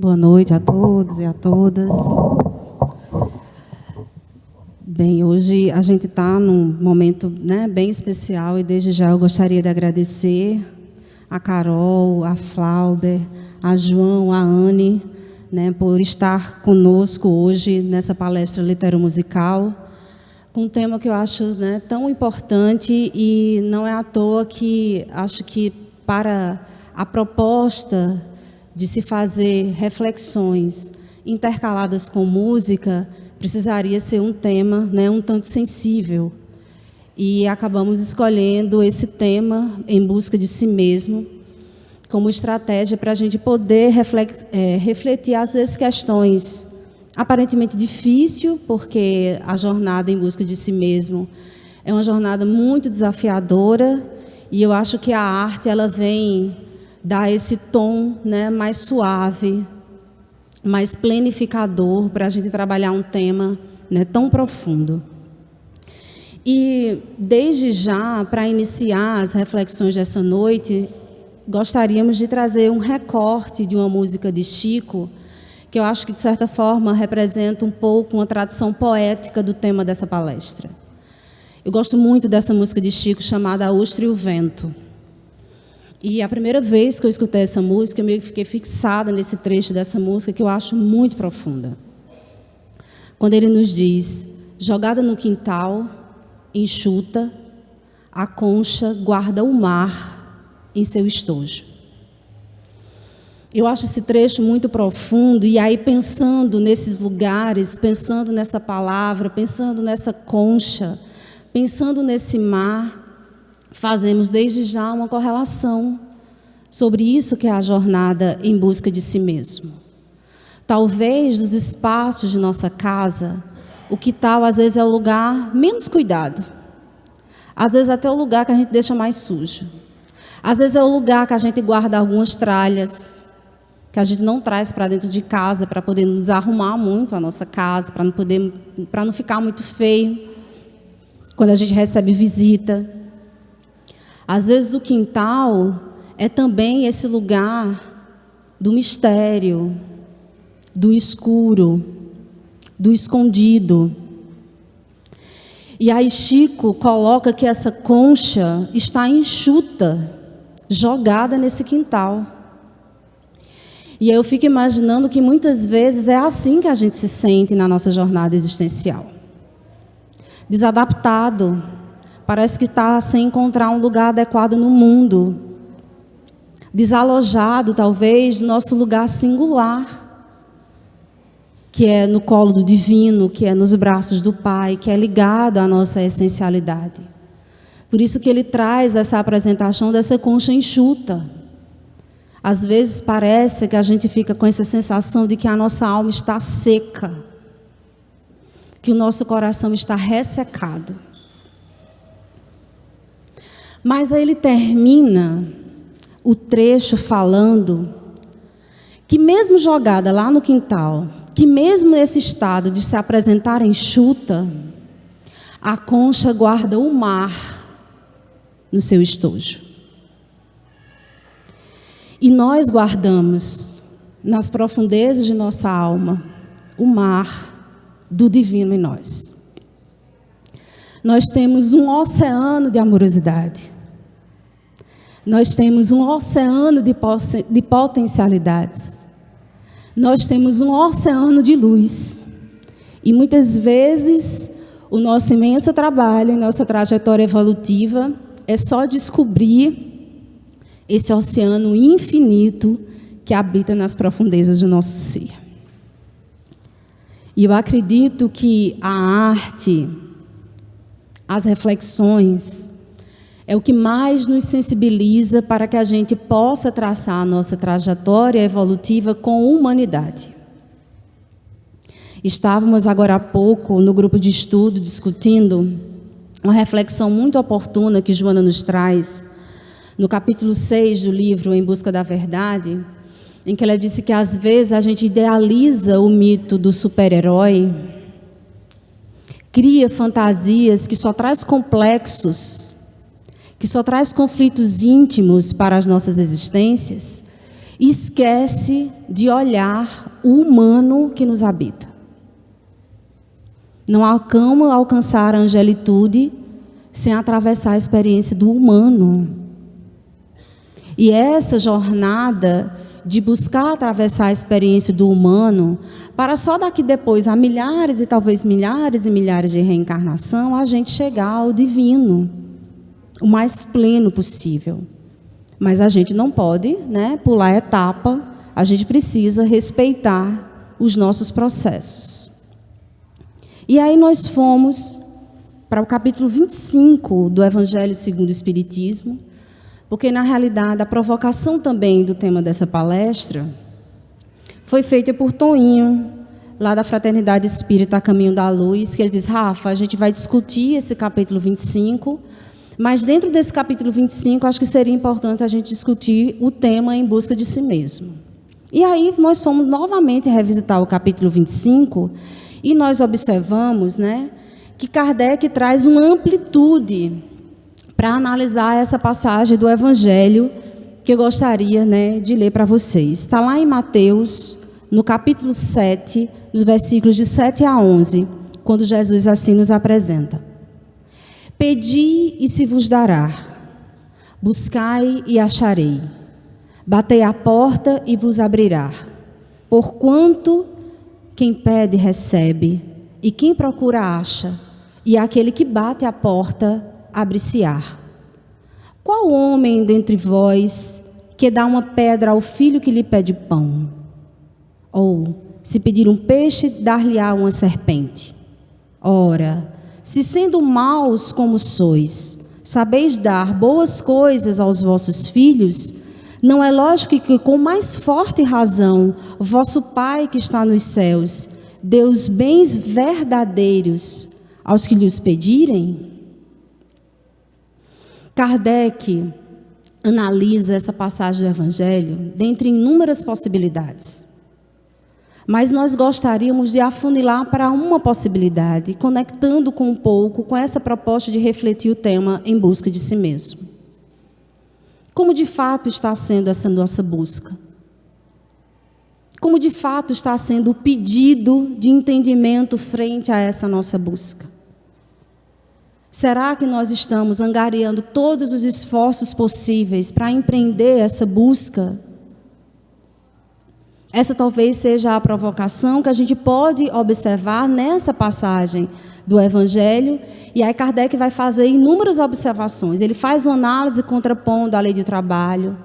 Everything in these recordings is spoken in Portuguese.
Boa noite a todos e a todas. Bem, hoje a gente está num momento, bem especial, e desde já eu gostaria de agradecer a Carol, a Flauber, a João, a Anne, por estar conosco hoje nessa palestra literomusical, com um tema que eu acho tão importante, e não é à toa que acho que para a proposta de se fazer reflexões intercaladas com música, precisaria ser um tema um tanto sensível. E acabamos escolhendo esse tema, Em Busca de Si Mesmo, como estratégia para a gente poder refletir, às vezes, questões aparentemente difíceis, porque a jornada em busca de si mesmo é uma jornada muito desafiadora, e eu acho que a arte ela vem dar esse tom mais suave, mais planificador, para a gente trabalhar um tema tão profundo. E, desde já, para iniciar as reflexões dessa noite, gostaríamos de trazer um recorte de uma música de Chico, que eu acho que, de certa forma, representa um pouco uma tradução poética do tema dessa palestra. Eu gosto muito dessa música de Chico, chamada A Ostra e o Vento. E a primeira vez que eu escutei essa música, eu meio que fiquei fixada nesse trecho dessa música, que eu acho muito profunda. Quando ele nos diz: jogada no quintal, enxuta, a concha guarda o mar em seu estojo. Eu acho esse trecho muito profundo, e aí, pensando nesses lugares, pensando nessa palavra, pensando nessa concha, pensando nesse mar, fazemos desde já uma correlação sobre isso que é a jornada em busca de si mesmo. Talvez dos espaços de nossa casa, o quintal às vezes é o lugar menos cuidado. Às vezes até o lugar que a gente deixa mais sujo. Às vezes é o lugar que a gente guarda algumas tralhas, que a gente não traz para dentro de casa para poder nos arrumar muito a nossa casa, para não ficar muito feio quando a gente recebe visita. Às vezes o quintal é também esse lugar do mistério, do escuro, do escondido. E aí Chico coloca que essa concha está enxuta, jogada nesse quintal. E eu fico imaginando que muitas vezes é assim que a gente se sente na nossa jornada existencial. Desadaptado. Parece que está sem encontrar um lugar adequado no mundo. Desalojado, talvez, do nosso lugar singular, que é no colo do divino, que é nos braços do Pai, que é ligado à nossa essencialidade. Por isso que ele traz essa apresentação dessa concha enxuta. Às vezes parece que a gente fica com essa sensação de que a nossa alma está seca, que o nosso coração está ressecado. Mas aí ele termina o trecho falando que, mesmo jogada lá no quintal, que mesmo nesse estado de se apresentar enxuta, a concha guarda o mar no seu estojo. E nós guardamos nas profundezas de nossa alma o mar do divino em nós. Nós temos um oceano de amorosidade. Nós temos um oceano de potencialidades. Nós temos um oceano de luz. E muitas vezes o nosso imenso trabalho, nossa trajetória evolutiva é só descobrir esse oceano infinito que habita nas profundezas do nosso ser. E eu acredito que a arte, as reflexões, é o que mais nos sensibiliza para que a gente possa traçar a nossa trajetória evolutiva com humanidade. Estávamos agora há pouco no grupo de estudo discutindo uma reflexão muito oportuna que Joana nos traz no capítulo 6 do livro Em Busca da Verdade, em que ela disse que às vezes a gente idealiza o mito do super-herói, cria fantasias que só traz complexos, que só traz conflitos íntimos para as nossas existências, e esquece de olhar o humano que nos habita. Não há como alcançar a angelitude sem atravessar a experiência do humano. E essa jornada de buscar atravessar a experiência do humano, para só daqui depois, a milhares e talvez milhares e milhares de reencarnação, a gente chegar ao divino, o mais pleno possível. Mas a gente não pode, pular a etapa, a gente precisa respeitar os nossos processos. E aí nós fomos para o capítulo 25 do Evangelho segundo o Espiritismo, porque, na realidade, a provocação também do tema dessa palestra foi feita por Toninho, lá da Fraternidade Espírita Caminho da Luz, que ele diz: Rafa, a gente vai discutir esse capítulo 25, mas dentro desse capítulo 25, acho que seria importante a gente discutir o tema em busca de si mesmo. E aí nós fomos novamente revisitar o capítulo 25 e nós observamos, que Kardec traz uma amplitude para analisar essa passagem do Evangelho que eu gostaria de ler para vocês. Está lá em Mateus, no capítulo 7, nos versículos de 7 a 11, quando Jesus assim nos apresenta: Pedi e se vos dará, buscai e acharei, batei à porta e vos abrirá. Porquanto quem pede recebe, e quem procura acha, e aquele que bate à porta abre-se-á. Qual homem dentre vós que dá uma pedra ao filho que lhe pede pão? Ou, se pedir um peixe, dar-lhe-á uma serpente? Ora, se sendo maus como sois, sabeis dar boas coisas aos vossos filhos, não é lógico que com mais forte razão o vosso Pai que está nos céus dê os bens verdadeiros aos que lhes pedirem? Kardec analisa essa passagem do Evangelho dentre inúmeras possibilidades. Mas nós gostaríamos de afunilar para uma possibilidade, conectando com um pouco com essa proposta de refletir o tema em busca de si mesmo. Como de fato está sendo essa nossa busca? Como de fato está sendo o pedido de entendimento frente a essa nossa busca? Será que nós estamos angariando todos os esforços possíveis para empreender essa busca? Essa talvez seja a provocação que a gente pode observar nessa passagem do Evangelho. E aí Kardec vai fazer inúmeras observações. Ele faz uma análise contrapondo a lei do trabalho.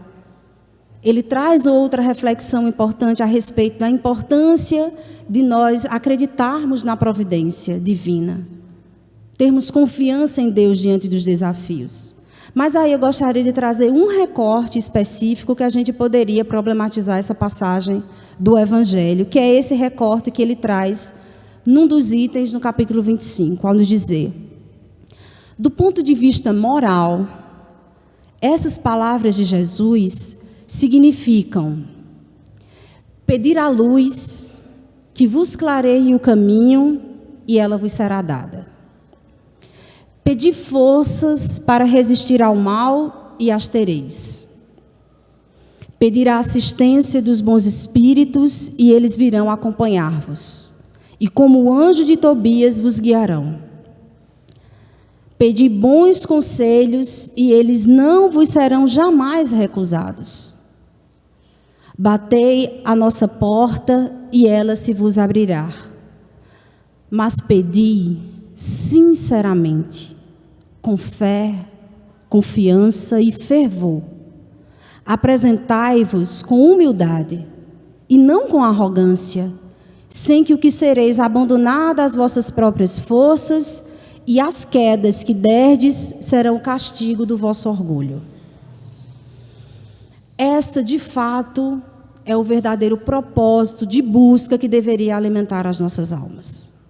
Ele traz outra reflexão importante a respeito da importância de nós acreditarmos na providência divina. Termos confiança em Deus diante dos desafios. Mas aí eu gostaria de trazer um recorte específico que a gente poderia problematizar essa passagem do Evangelho, que é esse recorte que ele traz num dos itens no capítulo 25, ao nos dizer: do ponto de vista moral, essas palavras de Jesus significam pedir à luz que vos clareie o caminho e ela vos será dada. Pedi forças para resistir ao mal e as tereis. Pedir a assistência dos bons espíritos e eles virão acompanhar-vos. E como o anjo de Tobias vos guiarão. Pedi bons conselhos e eles não vos serão jamais recusados. Batei à nossa porta e ela se vos abrirá. Mas pedi sinceramente, com fé, confiança e fervor. Apresentai-vos com humildade e não com arrogância, sem que o que sereis abandonado às vossas próprias forças e as quedas que derdes serão o castigo do vosso orgulho. Essa, de fato, é o verdadeiro propósito de busca que deveria alimentar as nossas almas.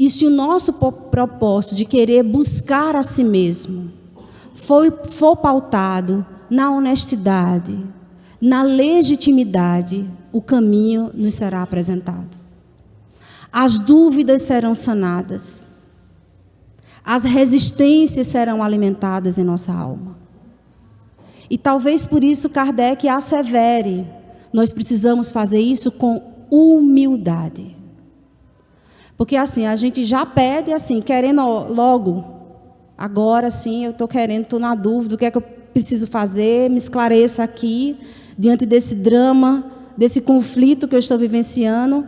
E se o nosso propósito de querer buscar a si mesmo for pautado na honestidade, na legitimidade, o caminho nos será apresentado. As dúvidas serão sanadas. As resistências serão alimentadas em nossa alma. E talvez por isso Kardec assevere, nós precisamos fazer isso com humildade. Porque assim, a gente já pede assim, querendo logo, agora sim, eu estou querendo, estou na dúvida, o que é que eu preciso fazer, me esclareça aqui, diante desse drama, desse conflito que eu estou vivenciando,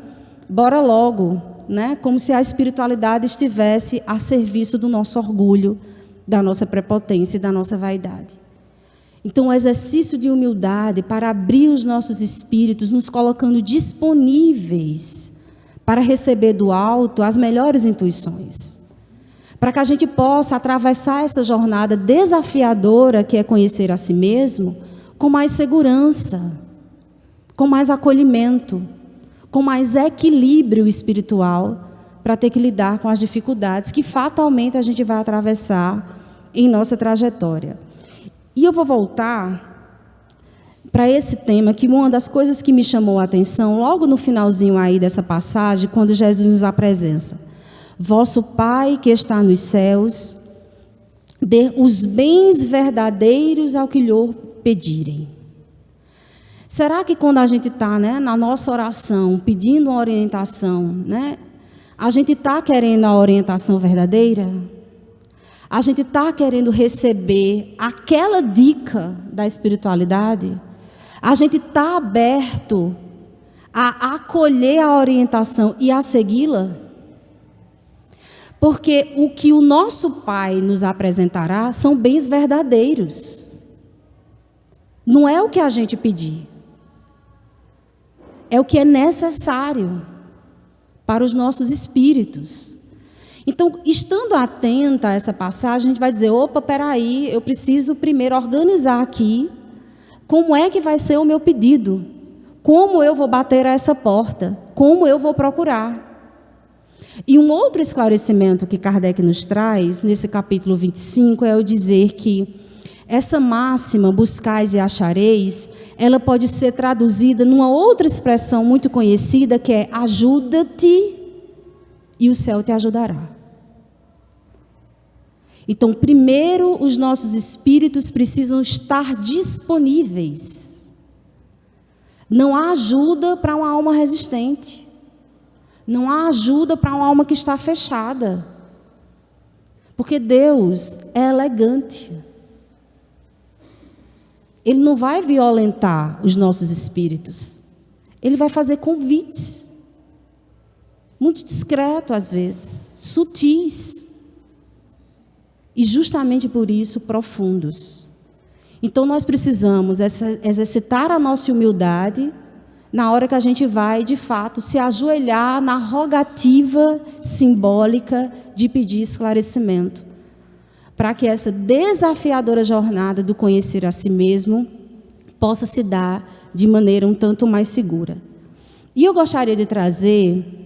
bora logo, né? Como se a espiritualidade estivesse a serviço do nosso orgulho, da nossa prepotência e da nossa vaidade. Então, o exercício de humildade para abrir os nossos espíritos, nos colocando disponíveis para receber do alto as melhores intuições, para que a gente possa atravessar essa jornada desafiadora que é conhecer a si mesmo, com mais segurança, com mais acolhimento, com mais equilíbrio espiritual, para ter que lidar com as dificuldades que fatalmente a gente vai atravessar em nossa trajetória. E eu vou voltar para esse tema, que uma das coisas que me chamou a atenção, logo no finalzinho aí dessa passagem, quando Jesus nos apresenta: vosso Pai que está nos céus, dê os bens verdadeiros ao que lhe pedirem. Será que quando a gente está, né, na nossa oração, pedindo uma orientação, né, a gente está querendo a orientação verdadeira? A gente está querendo receber aquela dica da espiritualidade? A gente está aberto a acolher a orientação e a segui-la? Porque o que o nosso Pai nos apresentará são bens verdadeiros. Não é o que a gente pedir. É o que é necessário para os nossos espíritos. Então, estando atenta a essa passagem, a gente vai dizer: opa, peraí, eu preciso primeiro organizar aqui como é que vai ser o meu pedido, como eu vou bater a essa porta, como eu vou procurar. E um outro esclarecimento que Kardec nos traz, nesse capítulo 25, é o dizer que essa máxima, buscais e achareis, ela pode ser traduzida numa outra expressão muito conhecida, que é: ajuda-te e o céu te ajudará. Então, primeiro, os nossos espíritos precisam estar disponíveis. Não há ajuda para uma alma resistente. Não há ajuda para uma alma que está fechada. Porque Deus é elegante. Ele não vai violentar os nossos espíritos. Ele vai fazer convites. Muito discreto às vezes, sutis. E justamente por isso profundos. Então nós precisamos exercitar a nossa humildade na hora que a gente vai, de fato, se ajoelhar na rogativa simbólica de pedir esclarecimento, para que essa desafiadora jornada do conhecer a si mesmo possa se dar de maneira um tanto mais segura. E eu gostaria de trazer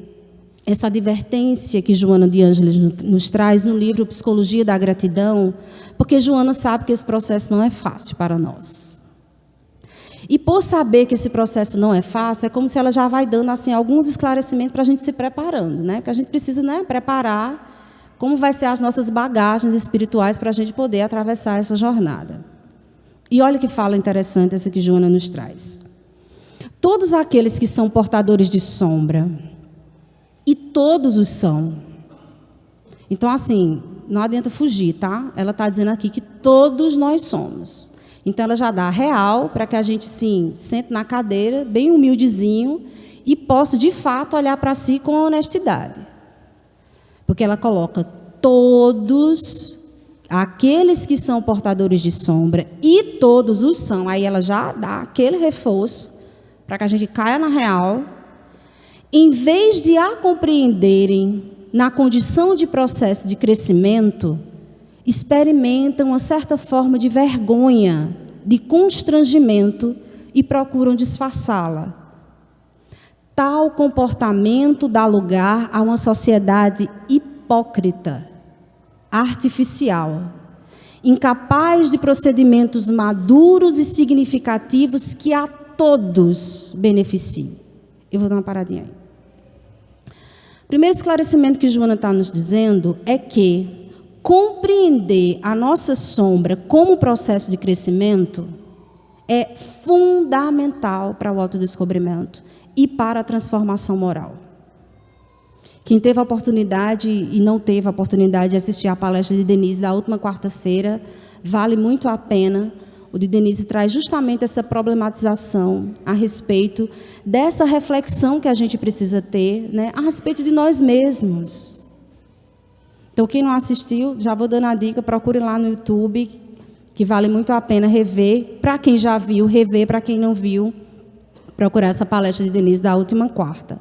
essa advertência que Joana de Ângeles nos traz no livro Psicologia da Gratidão, porque Joana sabe que esse processo não é fácil para nós. E por saber que esse processo não é fácil, é como se ela já vai dando assim, alguns esclarecimentos para a gente se preparando, né? Porque a gente precisa, né, preparar como vai ser as nossas bagagens espirituais para a gente poder atravessar essa jornada. E olha que fala interessante essa que Joana nos traz. Todos aqueles que são portadores de sombra, e todos os são. Então, assim, não adianta fugir, tá? Ela está dizendo aqui que todos nós somos. Então, ela já dá real para que a gente, sim, sente na cadeira, bem humildezinho, e possa, de fato, olhar para si com honestidade. Porque ela coloca todos aqueles que são portadores de sombra, e todos os são. Aí ela já dá aquele reforço para que a gente caia na real. Em vez de a compreenderem na condição de processo de crescimento, experimentam uma certa forma de vergonha, de constrangimento e procuram disfarçá-la. Tal comportamento dá lugar a uma sociedade hipócrita, artificial, incapaz de procedimentos maduros e significativos que a todos beneficiem. Eu vou dar uma paradinha aí. O primeiro esclarecimento que Joana está nos dizendo é que compreender a nossa sombra como processo de crescimento é fundamental para o autodescobrimento e para a transformação moral. Quem teve a oportunidade e não teve a oportunidade de assistir à palestra de Denise da última quarta-feira, vale muito a pena. O de Denise traz justamente essa problematização a respeito dessa reflexão que a gente precisa ter, né, a respeito de nós mesmos. Então, quem não assistiu, já vou dando a dica, procure lá no YouTube, que vale muito a pena rever. Para quem já viu, rever. Para quem não viu, procurar essa palestra de Denise da última quarta.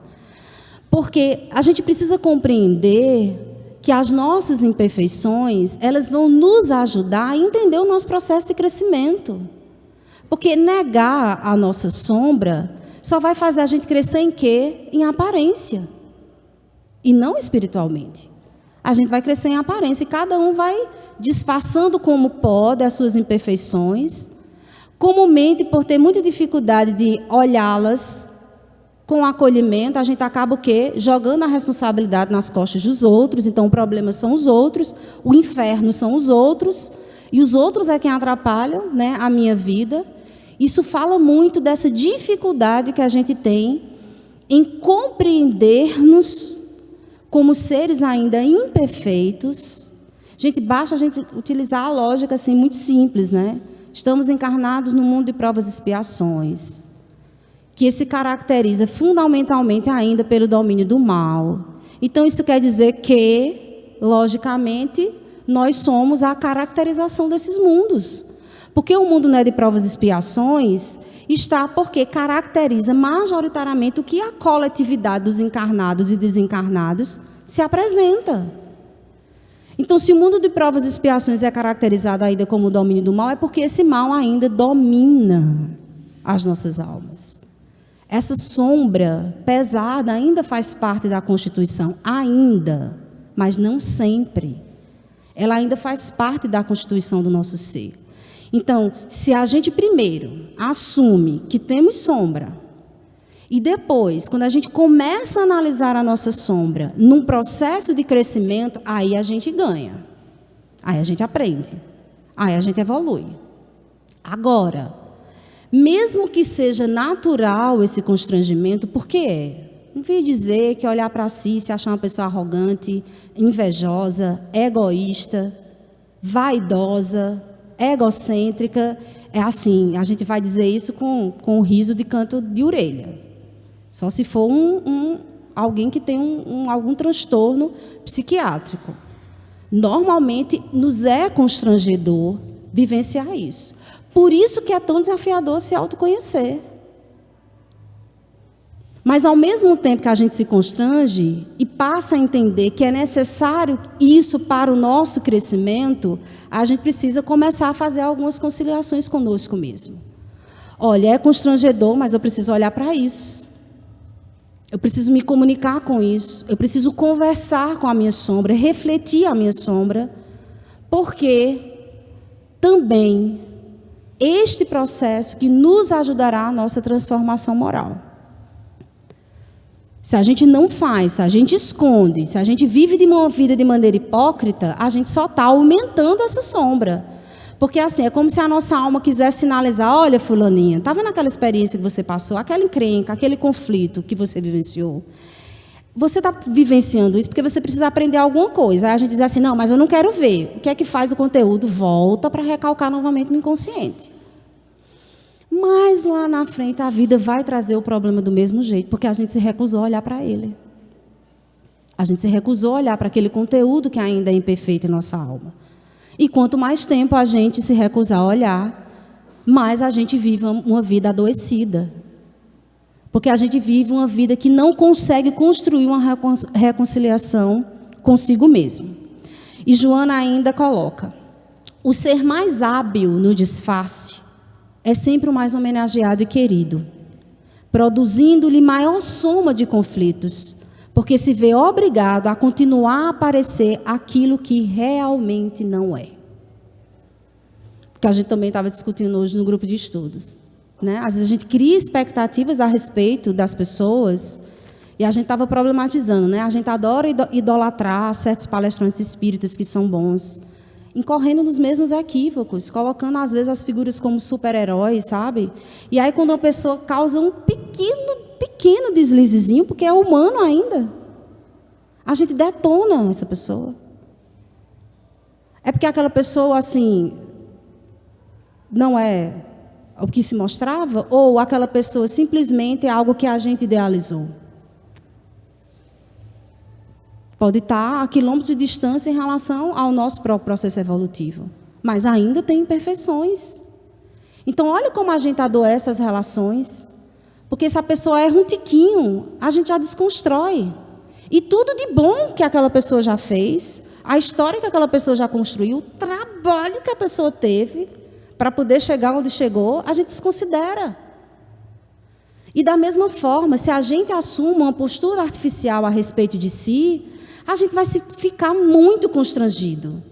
Porque a gente precisa compreender que as nossas imperfeições, elas vão nos ajudar a entender o nosso processo de crescimento. Porque negar a nossa sombra só vai fazer a gente crescer em quê? Em aparência. E não espiritualmente. A gente vai crescer em aparência e cada um vai disfarçando como pode as suas imperfeições. Comumente, por ter muita dificuldade de olhá-las com acolhimento, a gente acaba o quê? Jogando a responsabilidade nas costas dos outros. Então, o problema são os outros, o inferno são os outros, e os outros é quem atrapalham, né, a minha vida. Isso fala muito dessa dificuldade que a gente tem em compreender-nos como seres ainda imperfeitos. Gente, basta a gente utilizar a lógica assim, muito simples, né? Estamos encarnados no mundo de provas e expiações, que se caracteriza fundamentalmente ainda pelo domínio do mal. Então, isso quer dizer que, logicamente, nós somos a caracterização desses mundos. Porque o mundo não é de provas e expiações, está porque caracteriza majoritariamente o que a coletividade dos encarnados e desencarnados se apresenta. Então, se o mundo de provas e expiações é caracterizado ainda como o domínio do mal, é porque esse mal ainda domina as nossas almas. Essa sombra pesada ainda faz parte da Constituição, ainda, mas não sempre. Ela ainda faz parte da constituição do nosso ser. Então, se a gente primeiro assume que temos sombra, e depois, quando a gente começa a analisar a nossa sombra num processo de crescimento, aí a gente ganha, aí a gente aprende, aí a gente evolui. Agora, mesmo que seja natural esse constrangimento, por que é? Não vem dizer que olhar para si, se achar uma pessoa arrogante, invejosa, egoísta, vaidosa, egocêntrica, é assim, a gente vai dizer isso com um riso de canto de orelha. Só se for alguém que tem algum transtorno psiquiátrico. Normalmente, nos é constrangedor vivenciar isso. Por isso que é tão desafiador se autoconhecer. Mas, ao mesmo tempo que a gente se constrange e passa a entender que é necessário isso para o nosso crescimento, a gente precisa começar a fazer algumas conciliações conosco mesmo. Olha, é constrangedor, mas eu preciso olhar para isso. Eu preciso me comunicar com isso. Eu preciso conversar com a minha sombra, refletir a minha sombra, porque também este processo que nos ajudará a nossa transformação moral. Se a gente não faz, se a gente esconde, se a gente vive de uma vida de maneira hipócrita, a gente só está aumentando essa sombra. Porque assim, é como se a nossa alma quisesse sinalizar, olha, fulaninha, está vendo aquela experiência que você passou, aquela encrenca, aquele conflito que você vivenciou? Você está vivenciando isso porque você precisa aprender alguma coisa. Aí a gente diz assim, não, mas eu não quero ver. O que é que faz o conteúdo? Volta para recalcar novamente no inconsciente. Mas lá na frente a vida vai trazer o problema do mesmo jeito, porque a gente se recusou a olhar para ele. A gente se recusou a olhar para aquele conteúdo que ainda é imperfeito em nossa alma. E quanto mais tempo a gente se recusar a olhar, mais a gente vive uma vida adoecida. Porque a gente vive uma vida que não consegue construir uma reconciliação consigo mesmo. E Joana ainda coloca, o ser mais hábil no disfarce é sempre o mais homenageado e querido, produzindo-lhe maior soma de conflitos, porque se vê obrigado a continuar a parecer aquilo que realmente não é. Que a gente também estava discutindo hoje no grupo de estudos. Né? Às vezes a gente cria expectativas a respeito das pessoas e a gente estava problematizando. Né? A gente adora idolatrar certos palestrantes espíritas que são bons. incorrendo nos mesmos equívocos, colocando às vezes as figuras como super-heróis, sabe? E aí quando uma pessoa causa um pequeno deslizezinho, porque é humano ainda, a gente detona essa pessoa. É porque aquela pessoa, assim, não é o que se mostrava, ou aquela pessoa simplesmente é algo que a gente idealizou. Pode estar a quilômetros de distância em relação ao nosso próprio processo evolutivo, mas ainda tem imperfeições. Então, olha como a gente adoece as relações, porque se a pessoa erra um tiquinho, a gente já desconstrói. E tudo de bom que aquela pessoa já fez, a história que aquela pessoa já construiu, o trabalho que a pessoa teve para poder chegar onde chegou, a gente desconsidera. E da mesma forma, se a gente assume uma postura artificial a respeito de si, a gente vai ficar muito constrangido.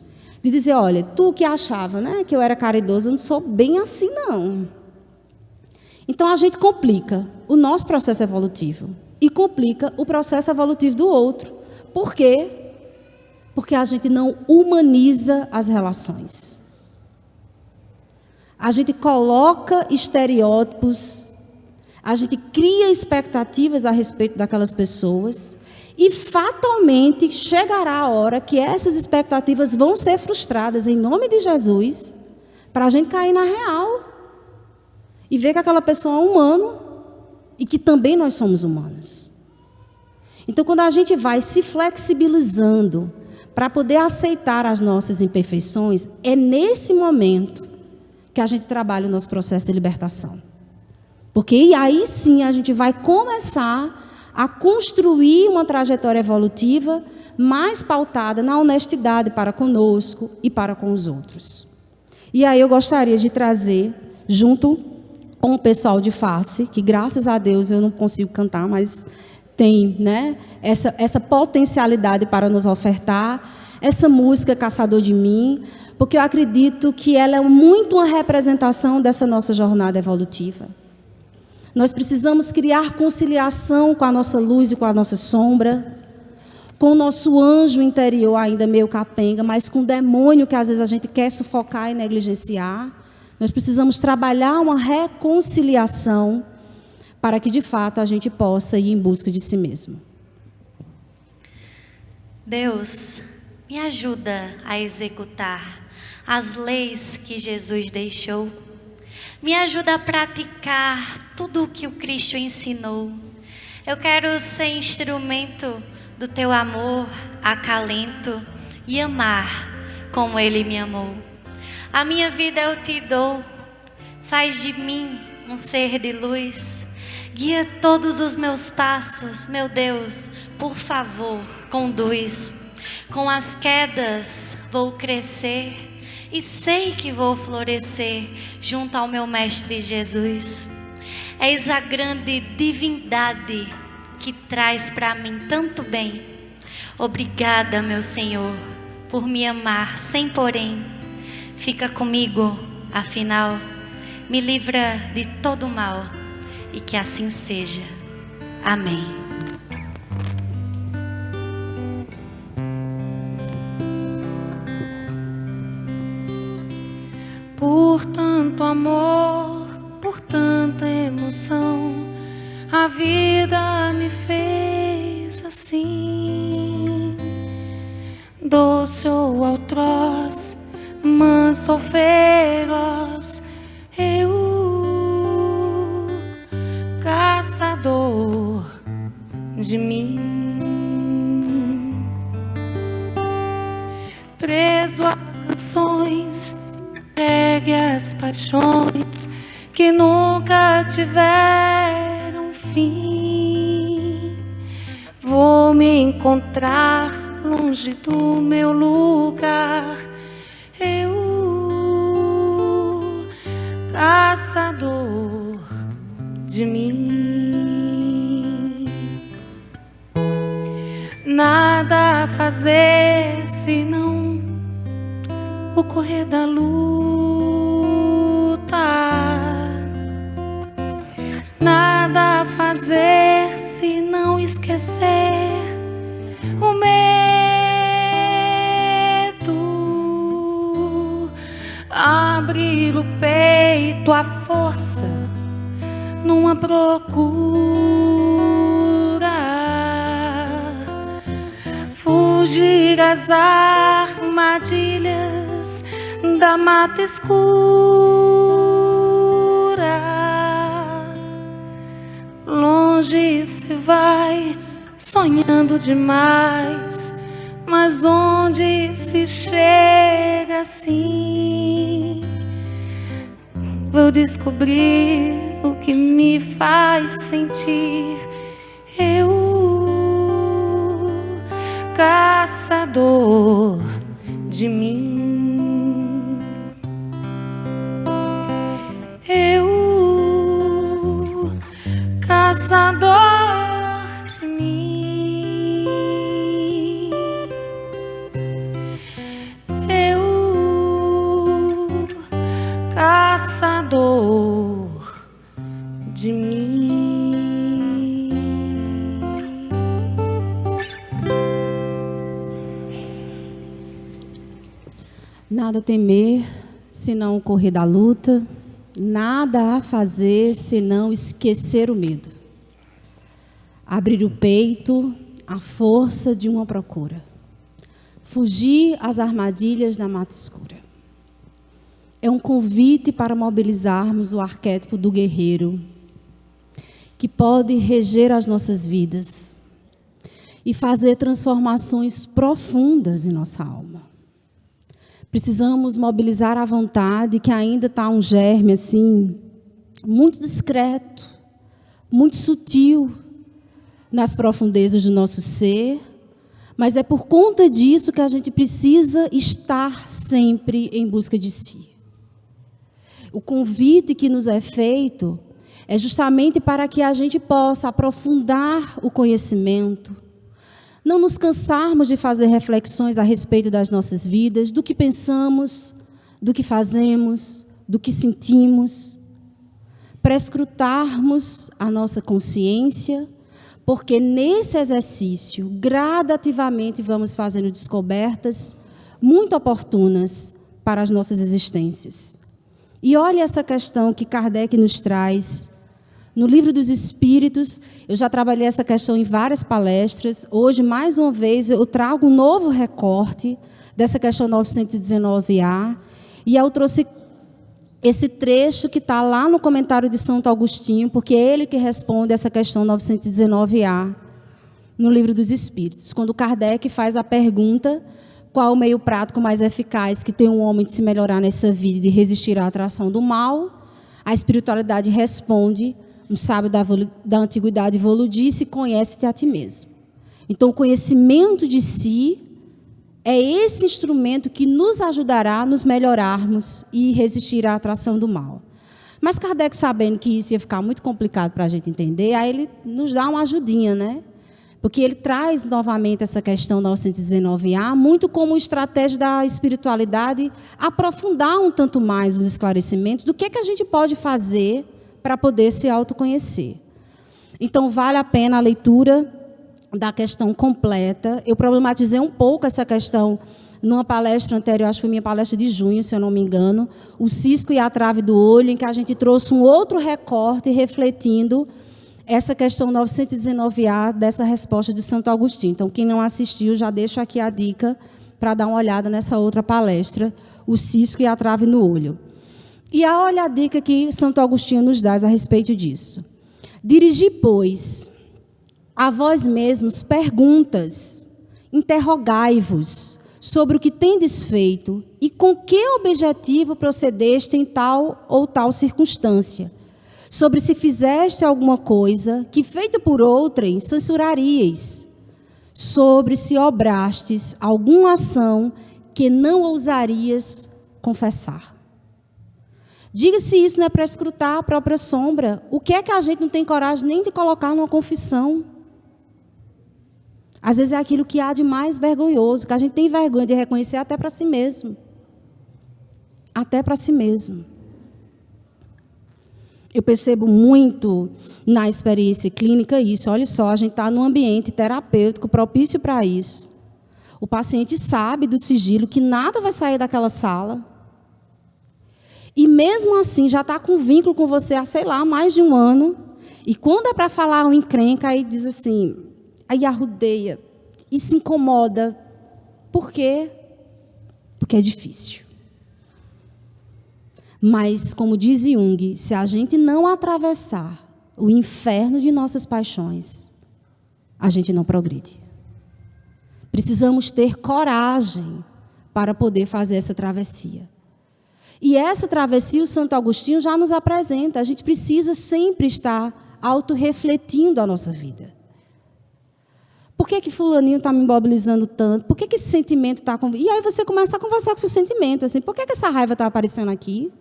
De dizer, olha, tu que achava, né, que eu era caridoso, eu não sou bem assim, não. Então, a gente complica o nosso processo evolutivo e complica o processo evolutivo do outro. Por quê? Porque a gente não humaniza as relações. A gente coloca estereótipos, a gente cria expectativas a respeito daquelas pessoas e fatalmente chegará a hora que essas expectativas vão ser frustradas em nome de Jesus, para a gente cair na real e ver que aquela pessoa é humano e que também nós somos humanos. Então, quando a gente vai se flexibilizando para poder aceitar as nossas imperfeições, é nesse momento que a gente trabalha o nosso processo de libertação. Porque aí sim a gente vai começar a construir uma trajetória evolutiva mais pautada na honestidade para conosco e para com os outros. E aí eu gostaria de trazer, junto com o pessoal de Face, que graças a Deus eu não consigo cantar, mas tem, né, essa potencialidade para nos ofertar, essa música Caçador de Mim, porque eu acredito que ela é muito uma representação dessa nossa jornada evolutiva. Nós precisamos criar conciliação com a nossa luz e com a nossa sombra, com o nosso anjo interior ainda meio capenga, mas com o demônio que às vezes a gente quer sufocar e negligenciar. Nós precisamos trabalhar uma reconciliação para que de fato a gente possa ir em busca de si mesmo. Deus, me ajuda a executar as leis que Jesus deixou. Me ajuda a praticar tudo o que o Cristo ensinou. Eu quero ser instrumento do teu amor, acalento e amar como Ele me amou. A minha vida eu te dou, faz de mim um ser de luz. Guia todos os meus passos, meu Deus, por favor, conduz. Com as quedas vou crescer e sei que vou florescer junto ao meu Mestre Jesus. És a grande divindade que traz para mim tanto bem. Obrigada, meu Senhor, por me amar sem porém. Fica comigo, afinal, me livra de todo mal e que assim seja. Amém. Por tanto amor, por tanta emoção, a vida me fez assim. Doce ou atroz, manso ou feroz, eu, caçador de mim, preso a canções, entregue às paixões que nunca tiveram fim. Vou me encontrar longe do meu lugar, eu, caçador de mim. Nada a fazer senão o correr da luta. Nada a fazer se não esquecer o medo. abrir o peito à força numa procura, fugir às armadilhas da mata escura. Longe se vai sonhando demais, mas onde se chega assim? Vou descobrir o que me faz sentir. Eu, caçador de mim. Eu, caçador de mim. Eu, caçador de mim. Nada a temer, senão correr da luta. Nada a fazer, senão esquecer o medo. Abrir o peito à força de uma procura. Fugir às armadilhas da mata escura. É um convite para mobilizarmos o arquétipo do guerreiro, que pode reger as nossas vidas e fazer transformações profundas em nossa alma. Precisamos mobilizar a vontade, que ainda está um germe assim, muito discreto, muito sutil, nas profundezas do nosso ser, mas é por conta disso que a gente precisa estar sempre em busca de si. O convite que nos é feito é justamente para que a gente possa aprofundar o conhecimento, não nos cansarmos de fazer reflexões a respeito das nossas vidas, do que pensamos, do que fazemos, do que sentimos, prescrutarmos a nossa consciência, porque nesse exercício, gradativamente, vamos fazendo descobertas muito oportunas para as nossas existências. E olha essa questão que Kardec nos traz. No Livro dos Espíritos, eu já trabalhei essa questão em várias palestras. Hoje, mais uma vez, eu trago um novo recorte dessa questão 919A. E eu trouxe esse trecho que está lá no comentário de Santo Agostinho, porque é ele que responde essa questão 919A no Livro dos Espíritos. Quando Kardec faz a pergunta: qual o meio prático mais eficaz que tem um homem de se melhorar nessa vida e de resistir à atração do mal? A espiritualidade responde: um sábio da antiguidade Volo disse: conhece-te a ti mesmo. Então, o conhecimento de si é esse instrumento que nos ajudará a nos melhorarmos e resistir à atração do mal. Mas Kardec, sabendo que isso ia ficar muito complicado para a gente entender, aí ele nos dá uma ajudinha, né? Porque ele traz novamente essa questão 919A, muito como estratégia da espiritualidade, aprofundar um tanto mais os esclarecimentos do que a gente pode fazer para poder se autoconhecer. Então, vale a pena a leitura da questão completa. Eu problematizei um pouco essa questão numa palestra anterior, acho que foi minha palestra de junho, se eu não me engano, o cisco e a trave do olho, em que a gente trouxe um outro recorte refletindo essa questão 919A dessa resposta de Santo Agostinho. Então, quem não assistiu, já deixo aqui a dica para dar uma olhada nessa outra palestra, o cisco e a trave no olho. E olha a dica que Santo Agostinho nos dá a respeito disso. Dirigi, pois, a vós mesmos perguntas, interrogai-vos sobre o que tendes feito e com que objetivo procedeste em tal ou tal circunstância, sobre se fizeste alguma coisa que, feita por outrem, censurarias, sobre se obrastes alguma ação que não ousarias confessar. Diga se isso não é para escrutar a própria sombra. O que é que a gente não tem coragem nem de colocar numa confissão? Às vezes é aquilo que há de mais vergonhoso, que a gente tem vergonha de reconhecer até para si mesmo. Até para si mesmo. Eu percebo muito na experiência clínica isso. Olha só, a gente está num ambiente terapêutico propício para isso. O paciente sabe do sigilo que nada vai sair daquela sala. E mesmo assim, já está com vínculo com você há, sei lá, mais de um ano. E quando é para falar um encrenca, aí diz assim, aí arrudeia e se incomoda. Por quê? Porque é difícil. Mas, como diz Jung, se a gente não atravessar o inferno de nossas paixões, a gente não progride. Precisamos ter coragem para poder fazer essa travessia. E essa travessia, o Santo Agostinho já nos apresenta. A gente precisa sempre estar autorrefletindo a nossa vida. Por que fulaninho está me imobilizando tanto? Por que esse sentimento está... E aí você começa a conversar com o seu sentimento. Assim, por que essa raiva está aparecendo aqui?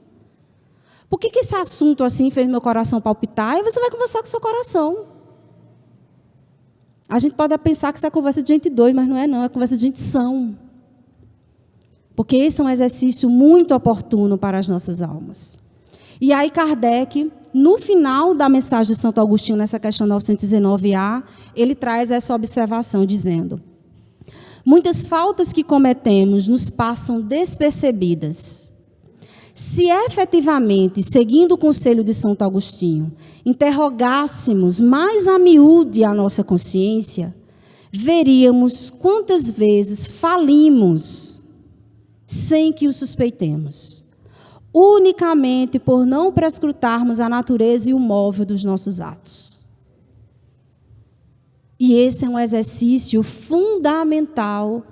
Por que esse assunto assim fez meu coração palpitar? E você vai conversar com o seu coração. A gente pode pensar que isso é conversa de gente doida, mas não é não, é conversa de gente sã. Porque esse é um exercício muito oportuno para as nossas almas. E aí Kardec, no final da mensagem do Santo Agostinho, nessa questão 919A, ele traz essa observação, dizendo: muitas faltas que cometemos nos passam despercebidas. Se efetivamente, seguindo o conselho de Santo Agostinho, interrogássemos mais a miúde a nossa consciência, veríamos quantas vezes falimos sem que o suspeitemos, unicamente por não prescrutarmos a natureza e o móvel dos nossos atos. E esse é um exercício fundamental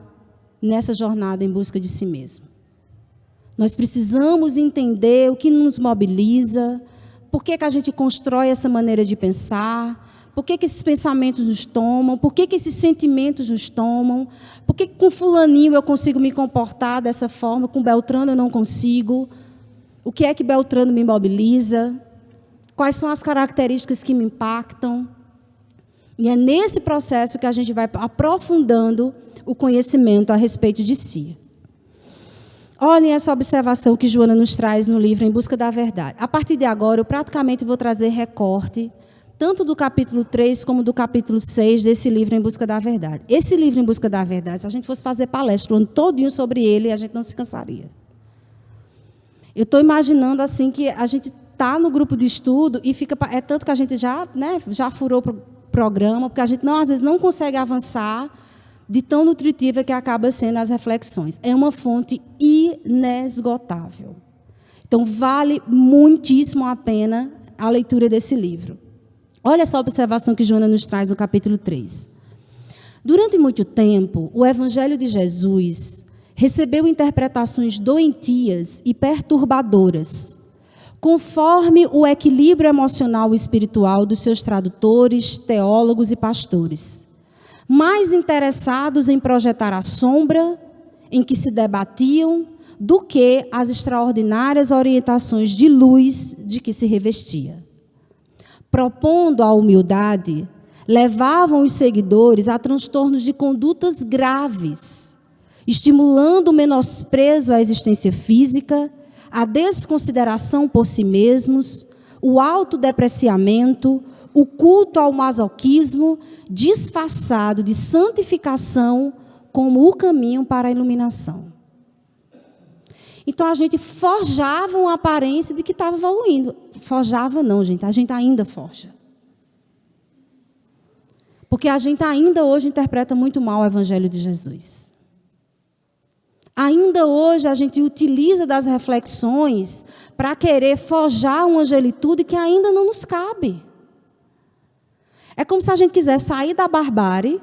nessa jornada em busca de si mesmo. Nós precisamos entender o que nos mobiliza, por que a gente constrói essa maneira de pensar, por que esses pensamentos nos tomam, por que esses sentimentos nos tomam, por que com fulaninho eu consigo me comportar dessa forma, com Beltrano eu não consigo, o que é que Beltrano me mobiliza, quais são as características que me impactam. E é nesse processo que a gente vai aprofundando o conhecimento a respeito de si. Olhem essa observação que Joana nos traz no livro Em Busca da Verdade. A partir de agora, eu praticamente vou trazer recorte, tanto do capítulo 3 como do capítulo 6 desse livro Em Busca da Verdade. Esse livro Em Busca da Verdade, se a gente fosse fazer palestra o ano todinho sobre ele, a gente não se cansaria. Eu estou imaginando assim que a gente está no grupo de estudo e fica... É tanto que a gente já furou o programa, porque a gente às vezes não consegue avançar de tão nutritiva que acaba sendo as reflexões. É uma fonte inesgotável. Então, vale muitíssimo a pena a leitura desse livro. Olha essa observação que Joana nos traz no capítulo 3. Durante muito tempo, o Evangelho de Jesus recebeu interpretações doentias e perturbadoras, conforme o equilíbrio emocional e espiritual dos seus tradutores, teólogos e pastores, mais interessados em projetar a sombra em que se debatiam do que as extraordinárias orientações de luz de que se revestia. Propondo a humildade, levavam os seguidores a transtornos de condutas graves, estimulando o menosprezo à existência física, a desconsideração por si mesmos, o autodepreciamento, o culto ao masoquismo, disfarçado de santificação como o caminho para a iluminação. Então, a gente forjava uma aparência de que estava evoluindo. Forjava não, gente, a gente ainda forja. Porque a gente ainda hoje interpreta muito mal o Evangelho de Jesus. Ainda hoje a gente utiliza das reflexões para querer forjar uma angelitude que ainda não nos cabe. É como se a gente quisesse sair da barbárie,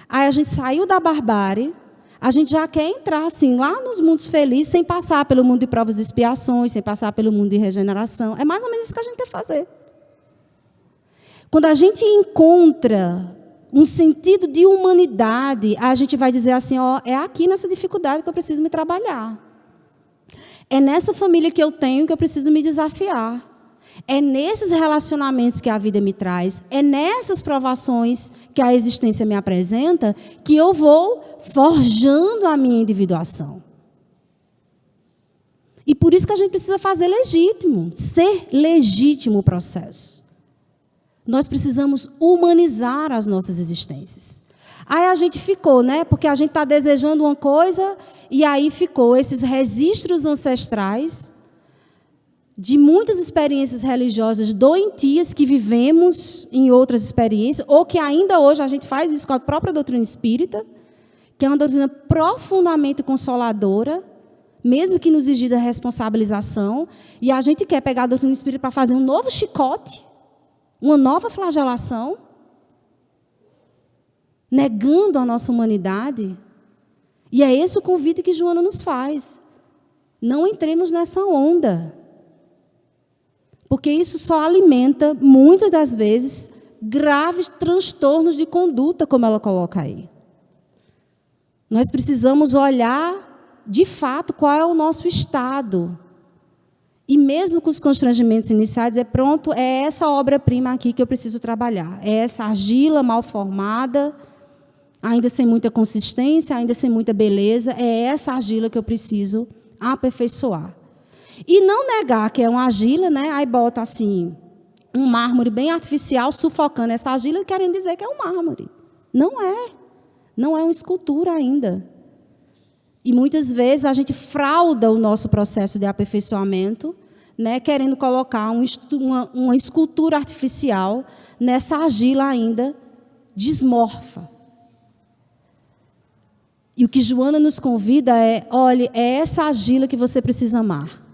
aí a gente saiu da barbárie, a gente já quer entrar assim, lá nos mundos felizes, sem passar pelo mundo de provas e expiações, sem passar pelo mundo de regeneração. É mais ou menos isso que a gente quer fazer. Quando a gente encontra um sentido de humanidade, a gente vai dizer assim, ó, é aqui nessa dificuldade que eu preciso me trabalhar. É nessa família que eu tenho que eu preciso me desafiar. É nesses relacionamentos que a vida me traz, é nessas provações que a existência me apresenta, que eu vou forjando a minha individuação. E por isso que a gente precisa fazer legítimo, ser legítimo o processo. Nós precisamos humanizar as nossas existências. Aí a gente ficou, né? Porque a gente está desejando uma coisa e aí ficou esses registros ancestrais de muitas experiências religiosas doentias que vivemos em outras experiências, ou que ainda hoje a gente faz isso com a própria doutrina espírita, que é uma doutrina profundamente consoladora, mesmo que nos exija responsabilização, e a gente quer pegar a doutrina espírita para fazer um novo chicote, uma nova flagelação, negando a nossa humanidade. E é esse o convite que Joana nos faz. Não entremos nessa onda. Porque isso só alimenta, muitas das vezes, graves transtornos de conduta, como ela coloca aí. Nós precisamos olhar, de fato, qual é o nosso estado. E mesmo com os constrangimentos iniciais, pronto, é essa obra-prima aqui que eu preciso trabalhar. É essa argila mal formada, ainda sem muita consistência, ainda sem muita beleza. É essa argila que eu preciso aperfeiçoar. E não negar que é uma argila, né? Aí bota assim, um mármore bem artificial, sufocando essa argila, querendo dizer que é um mármore. Não é. Não é uma escultura ainda. E muitas vezes a gente frauda o nosso processo de aperfeiçoamento, né? Querendo colocar uma escultura artificial nessa argila ainda desmorfa. E o que Joana nos convida é, olhe, é essa argila que você precisa amar.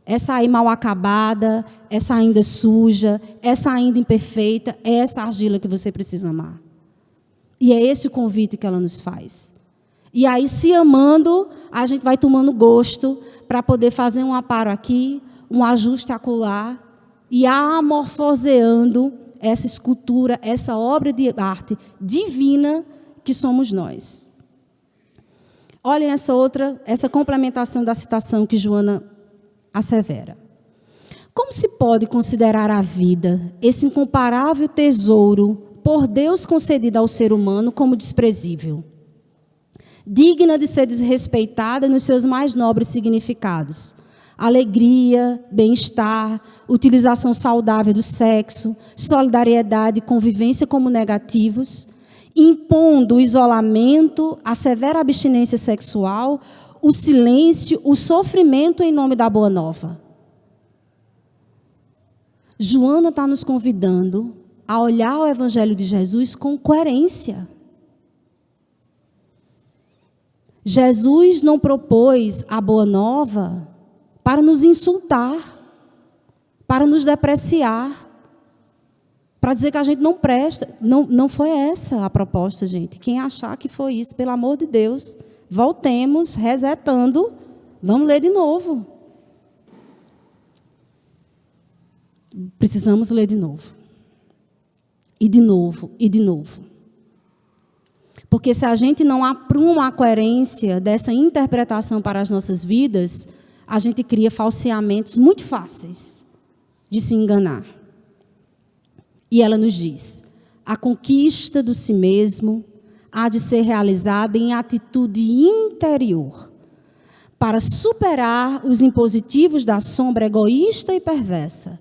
Essa aí mal acabada, essa ainda suja, essa ainda imperfeita, é essa argila que você precisa amar. E é esse o convite que ela nos faz. E aí, se amando, a gente vai tomando gosto para poder fazer um aparo aqui, um ajuste acolá, e amorfoseando essa escultura, essa obra de arte divina que somos nós. Olhem essa complementação da citação que Joana assevera. Como se pode considerar a vida, esse incomparável tesouro, por Deus concedido ao ser humano, como desprezível? Digna de ser desrespeitada nos seus mais nobres significados. Alegria, bem-estar, utilização saudável do sexo, solidariedade e convivência como negativos, impondo o isolamento, a severa abstinência sexual, o silêncio, o sofrimento em nome da boa nova. Joana está nos convidando a olhar o Evangelho de Jesus com coerência. Jesus não propôs a boa nova para nos insultar, para nos depreciar, para dizer que a gente não presta. Não foi essa a proposta, gente. Quem achar que foi isso, pelo amor de Deus, voltemos, resetando, vamos ler de novo. Precisamos ler de novo. E de novo, e de novo. Porque se a gente não apruma a coerência dessa interpretação para as nossas vidas, a gente cria falseamentos muito fáceis de se enganar. E ela nos diz, a conquista do si mesmo há de ser realizada em atitude interior, para superar os impositivos da sombra egoísta e perversa,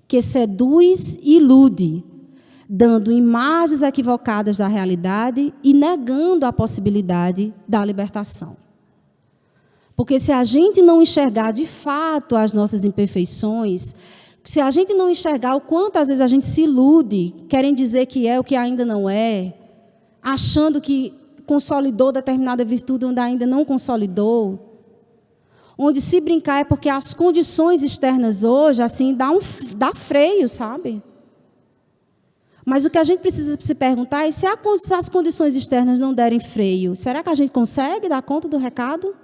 que seduz e ilude, dando imagens equivocadas da realidade e negando a possibilidade da libertação. Porque se a gente não enxergar de fato as nossas imperfeições, se a gente não enxergar o quanto às vezes a gente se ilude, querem dizer que é o que ainda não é, achando que consolidou determinada virtude onde ainda não consolidou, onde se brincar é porque as condições externas hoje, assim, dá freio, sabe? Mas o que a gente precisa se perguntar é se as condições externas não derem freio, será que a gente consegue dar conta do recado?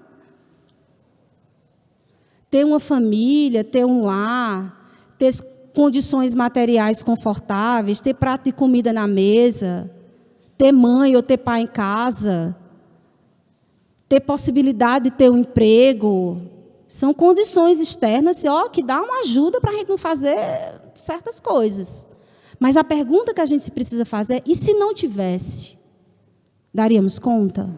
Ter uma família, ter um lar, ter condições materiais confortáveis, ter prato de comida na mesa, ter mãe ou ter pai em casa, ter possibilidade de ter um emprego, são condições externas que dá uma ajuda para a gente não fazer certas coisas. Mas a pergunta que a gente precisa fazer é, e se não tivesse? Daríamos conta?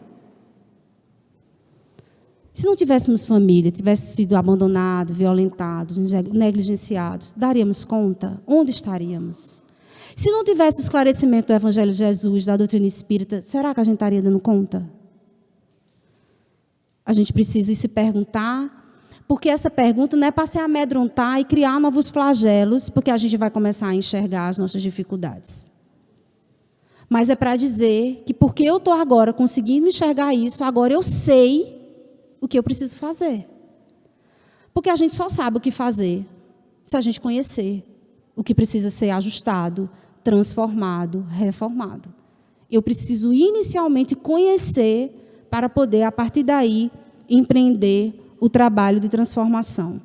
Se não tivéssemos família, tivesse sido abandonado, violentados, negligenciados, daríamos conta? Onde estaríamos? Se não tivesse o esclarecimento do Evangelho de Jesus, da doutrina espírita, será que a gente estaria dando conta? A gente precisa se perguntar Porque essa pergunta não é para se amedrontar e criar novos flagelos, porque a gente vai começar a enxergar as nossas dificuldades. Mas é para dizer que porque eu estou agora conseguindo enxergar isso, agora eu sei o que eu preciso fazer. Porque a gente só sabe o que fazer se a gente conhecer o que precisa ser ajustado, transformado, reformado. Eu preciso inicialmente conhecer para poder, a partir daí, empreender o trabalho de transformação.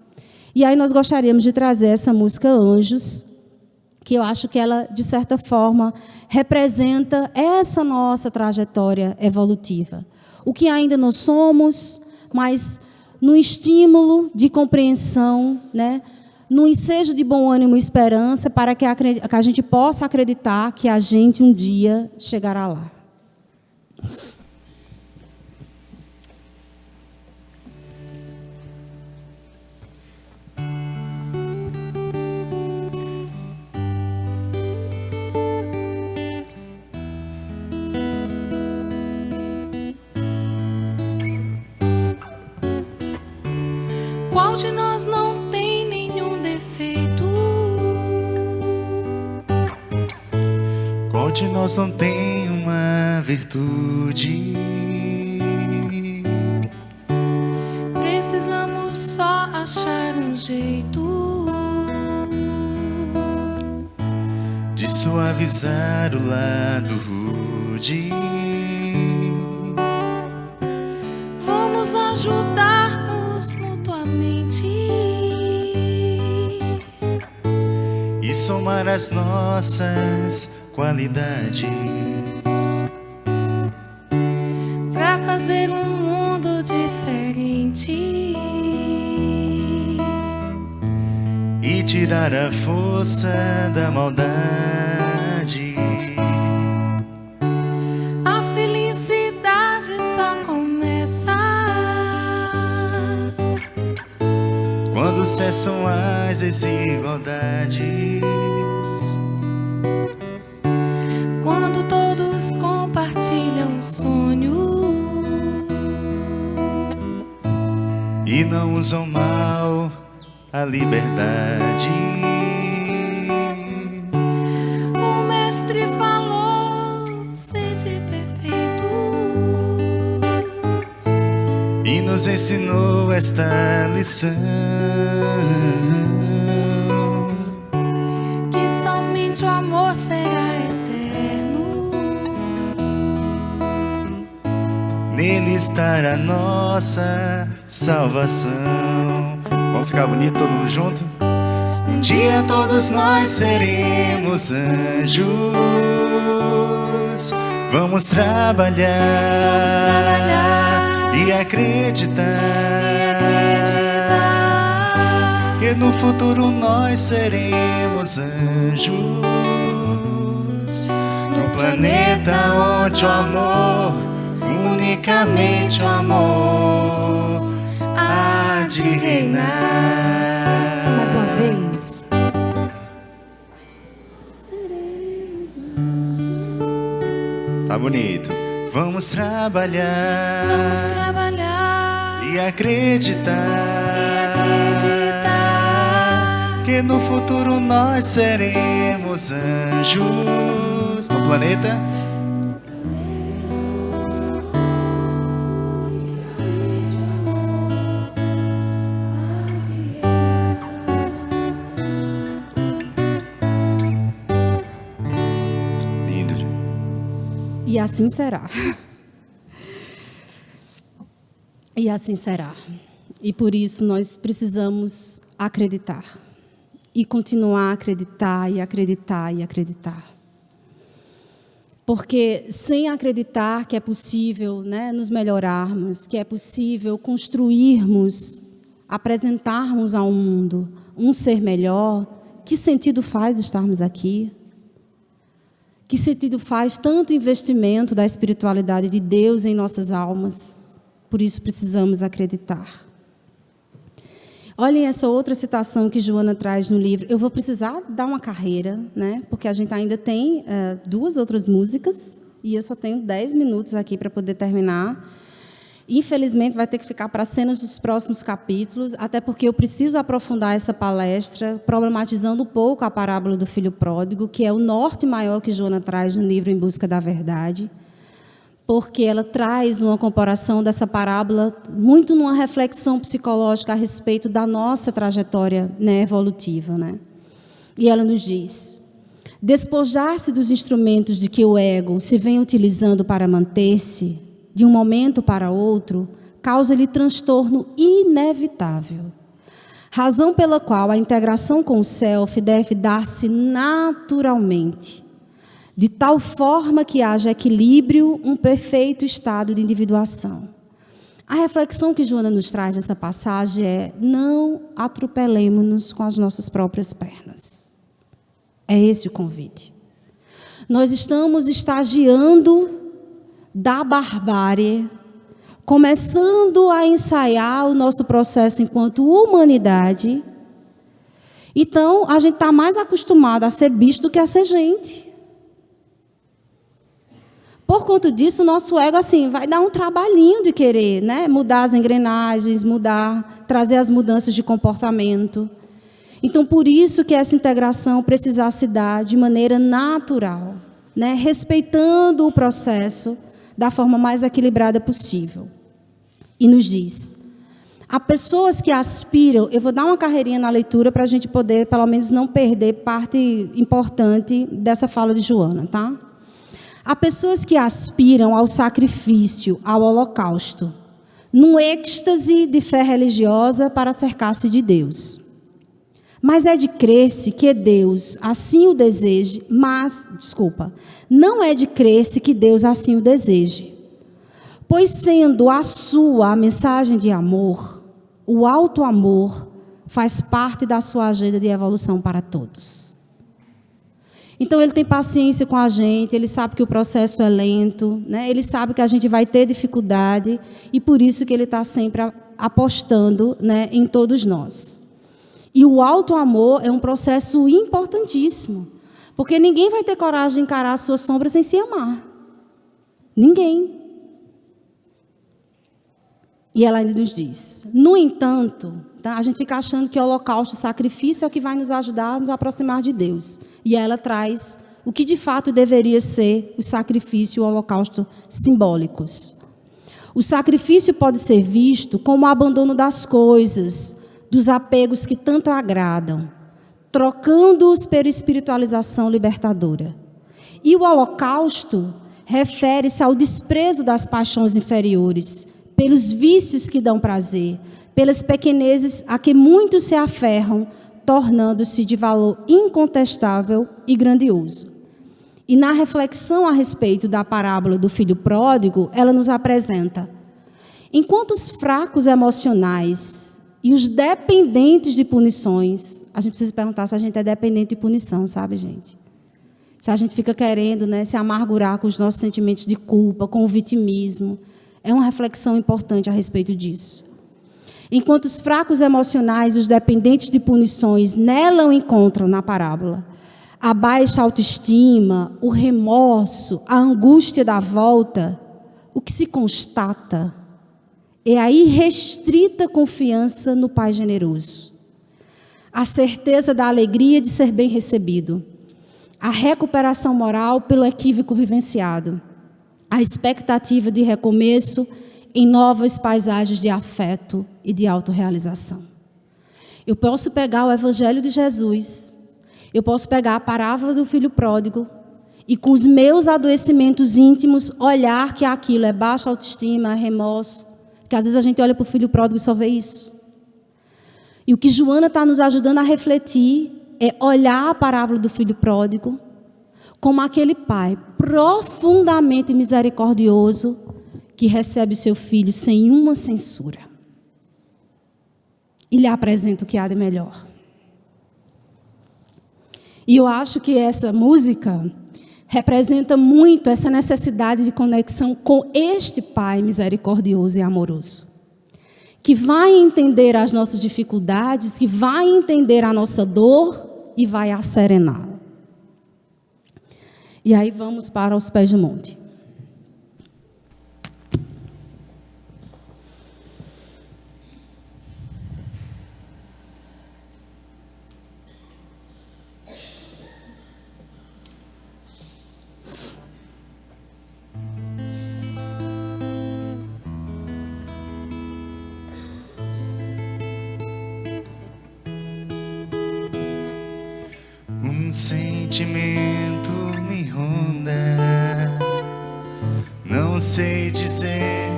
E aí nós gostaríamos de trazer essa música Anjos, que eu acho que ela, de certa forma, representa essa nossa trajetória evolutiva. O que ainda não somos, mas no estímulo de compreensão, né? No ensejo de bom ânimo e esperança, para que a gente possa acreditar que a gente um dia chegará lá. Qual de nós não tem nenhum defeito? Qual de nós não tem uma virtude? Precisamos só achar um jeito De suavizar o lado rude. Vamos ajudar-nos mutuamente E somar as nossas qualidades pra fazer um mundo diferente e tirar a força da maldade. A felicidade só começa Quando cessam as desigualdades, quando todos compartilham um sonho e não usam mal a liberdade. O mestre falou: sede perfeitos, E nos ensinou esta lição, que somente o amor será eterno. nele estará a nossa salvação. Vamos ficar bonito todo mundo junto? Um dia todos nós seremos anjos. Vamos trabalhar e acreditar que no futuro nós seremos anjos. No planeta onde o amor, unicamente o amor, há de reinar. Mais uma vez. Tá bonito. Vamos trabalhar, Vamos trabalhar e acreditar que no futuro nós seremos anjos. No planeta lindo. E assim será. E assim será. E por isso nós precisamos acreditar. E continuar a acreditar, e acreditar, e acreditar. Porque sem acreditar que é possível, né, nos melhorarmos, que é possível construirmos, apresentarmos ao mundo um ser melhor, que sentido faz estarmos aqui? Que sentido faz tanto investimento da espiritualidade de Deus em nossas almas? Por isso precisamos acreditar. Olhem essa outra citação que Joana traz no livro. Eu vou precisar dar uma carreira, né? Porque a gente ainda tem 2 outras músicas e eu só tenho 10 minutos aqui para poder terminar. Infelizmente, vai ter que ficar para cenas dos próximos capítulos, até porque eu preciso aprofundar essa palestra, problematizando um pouco a parábola do filho pródigo, que é o norte maior que Joana traz no livro Em Busca da Verdade, porque ela traz uma comparação dessa parábola muito numa reflexão psicológica a respeito da nossa trajetória, né, evolutiva, né? E ela nos diz: despojar-se dos instrumentos de que o ego se vem utilizando para manter-se, de um momento para outro, causa-lhe transtorno inevitável. Razão pela qual a integração com o self deve dar-se naturalmente, de tal forma que haja equilíbrio, um perfeito estado de individuação. A reflexão que Joana nos traz nessa passagem é: não atropelemos-nos com as nossas próprias pernas. É esse o convite. Nós estamos estagiando da barbárie, começando a ensaiar o nosso processo enquanto humanidade. Então, a gente está mais acostumado a ser bicho do que a ser gente. Por conta disso, o nosso ego assim, vai dar um trabalhinho de querer, né, mudar as engrenagens, trazer as mudanças de comportamento. Então, por isso que essa integração precisa se dar de maneira natural, né, respeitando o processo da forma mais equilibrada possível. E nos diz: há pessoas que aspiram, eu vou dar uma carreirinha na leitura para a gente poder, pelo menos, não perder parte importante dessa fala de Joana, tá? Há pessoas que aspiram ao sacrifício, ao holocausto, num êxtase de fé religiosa para cercar-se de Deus. Mas é de crer-se que Deus assim o deseje, não é de crer-se que Deus assim o deseje. Pois sendo a sua a mensagem de amor, o alto amor faz parte da sua agenda de evolução para todos. Então ele tem paciência com a gente, ele sabe que o processo é lento, né? Ele sabe que a gente vai ter dificuldade e por isso que ele está sempre apostando, né, em todos nós. E o alto amor é um processo importantíssimo, porque ninguém vai ter coragem de encarar a sua sombra sem se amar. Ninguém. E ela ainda nos diz: no entanto, tá, a gente fica achando que o holocausto, o sacrifício é o que vai nos ajudar a nos aproximar de Deus. E ela traz o que de fato deveria ser o sacrifício e o holocausto simbólicos. O sacrifício pode ser visto como o abandono das coisas, dos apegos que tanto agradam, trocando-os pela espiritualização libertadora. E o holocausto refere-se ao desprezo das paixões inferiores, pelos vícios que dão prazer, pelas pequenezes a que muitos se aferram, tornando-se de valor incontestável e grandioso. E na reflexão a respeito da parábola do filho pródigo, ela nos apresenta: enquanto os fracos emocionais e os dependentes de punições, a gente precisa perguntar se a gente é dependente de punição, sabe, gente? Se a gente fica querendo, né, se amargurar com os nossos sentimentos de culpa, com o vitimismo. É uma reflexão importante a respeito disso. Enquanto os fracos emocionais e os dependentes de punições nela encontram na parábola a baixa autoestima, o remorso, a angústia da volta, o que se constata é a irrestrita confiança no Pai generoso, a certeza da alegria de ser bem recebido, a recuperação moral pelo equívoco vivenciado, a expectativa de recomeço em novas paisagens de afeto e de autorrealização. Eu posso pegar o Evangelho de Jesus, eu posso pegar a parábola do filho pródigo e com os meus adoecimentos íntimos olhar que aquilo é baixa autoestima, remorso, que às vezes a gente olha para o filho pródigo e só vê isso. E o que Joana está nos ajudando a refletir é olhar a parábola do filho pródigo como aquele pai profundamente misericordioso que recebe o seu filho sem uma censura e lhe apresenta o que há de melhor. E eu acho que essa música representa muito essa necessidade de conexão com este pai misericordioso e amoroso, que vai entender as nossas dificuldades, que vai entender a nossa dor e vai asserená-la. E aí vamos para os pés do monte. Um sentimento me ronda, não sei dizer,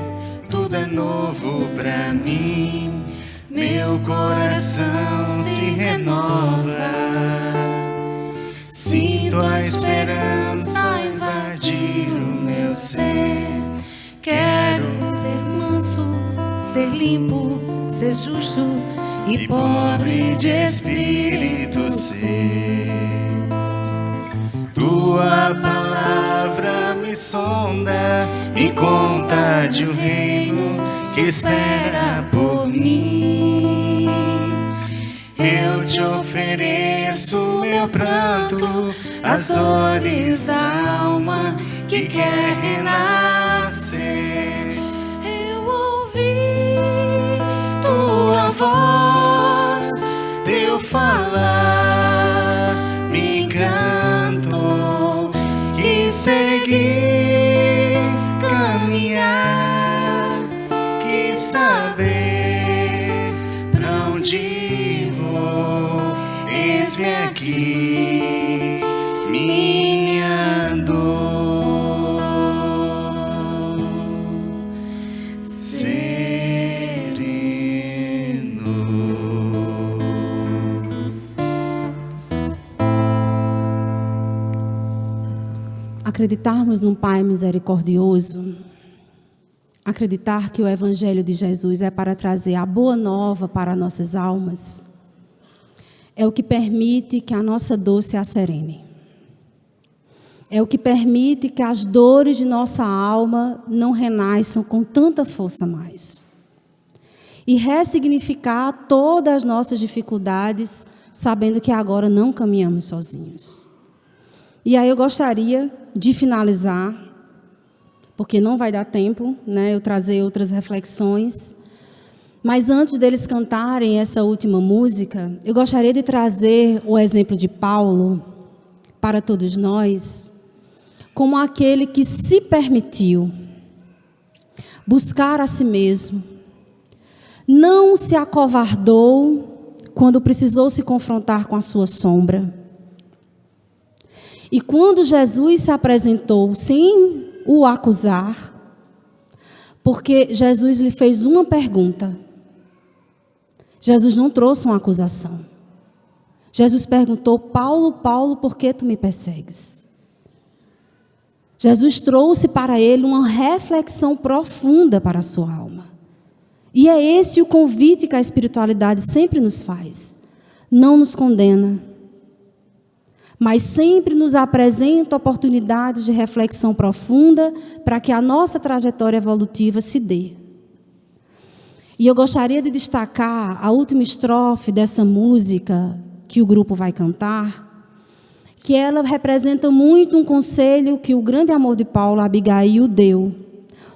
tudo é novo pra mim. Meu coração se renova, sinto a esperança invadir o meu ser. Quero ser manso, ser limpo, ser justo e pobre de espírito ser. Tua palavra me sonda, me conta de um reino que espera por mim. Eu te ofereço meu pranto, as dores da alma que quer renascer. Eu ouvi Tua voz, teu falar, me encantou. Quis seguir, caminhar, quis saber pra onde vou. Eis-me aqui, minha dor. Acreditarmos num Pai misericordioso, acreditar que o Evangelho de Jesus é para trazer a boa nova para nossas almas, é o que permite que a nossa dor se acerene. É o que permite que as dores de nossa alma não renasçam com tanta força mais. E ressignificar todas as nossas dificuldades, sabendo que agora não caminhamos sozinhos. E aí eu gostaria de finalizar, porque não vai dar tempo, né, eu trazer outras reflexões. Mas antes deles cantarem essa última música, eu gostaria de trazer o exemplo de Paulo para todos nós, como aquele que se permitiu buscar a si mesmo, não se acovardou quando precisou se confrontar com a sua sombra. E quando Jesus se apresentou sem o acusar, porque Jesus lhe fez uma pergunta. Jesus não trouxe uma acusação. Jesus perguntou: Paulo, Paulo, por que tu me persegues? Jesus trouxe para ele uma reflexão profunda para a sua alma. E é esse o convite que a espiritualidade sempre nos faz. Não nos condena, mas sempre nos apresenta oportunidades de reflexão profunda para que a nossa trajetória evolutiva se dê. E eu gostaria de destacar a última estrofe dessa música que o grupo vai cantar, que ela representa muito um conselho que o grande amor de Paulo, Abigail, deu.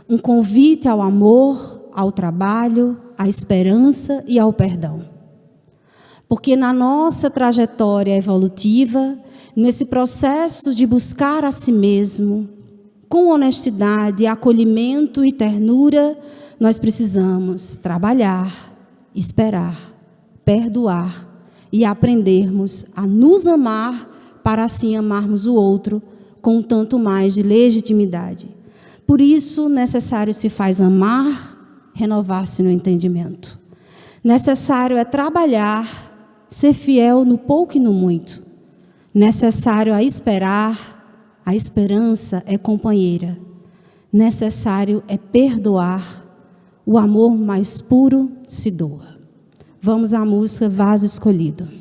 Um convite ao amor, ao trabalho, à esperança e ao perdão. Porque na nossa trajetória evolutiva, nesse processo de buscar a si mesmo, com honestidade, acolhimento e ternura, nós precisamos trabalhar, esperar, perdoar e aprendermos a nos amar para assim amarmos o outro com um tanto mais de legitimidade. Por isso, necessário se faz amar, renovar-se no entendimento. Necessário é trabalhar, ser fiel no pouco e no muito. Necessário é esperar, a esperança é companheira. Necessário é perdoar, o amor mais puro se doa. Vamos à música Vaso Escolhido.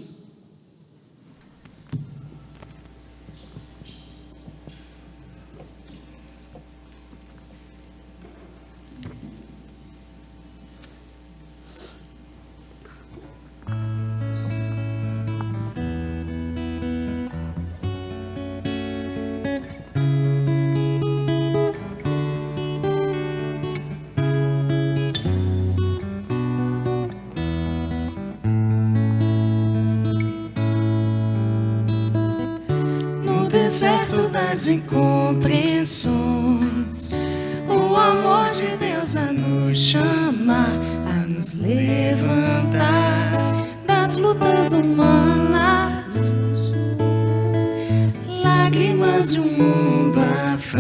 Deserto das incompreensões, o amor de Deus a nos chamar, a nos levantar das lutas humanas. mas de um mundo afã.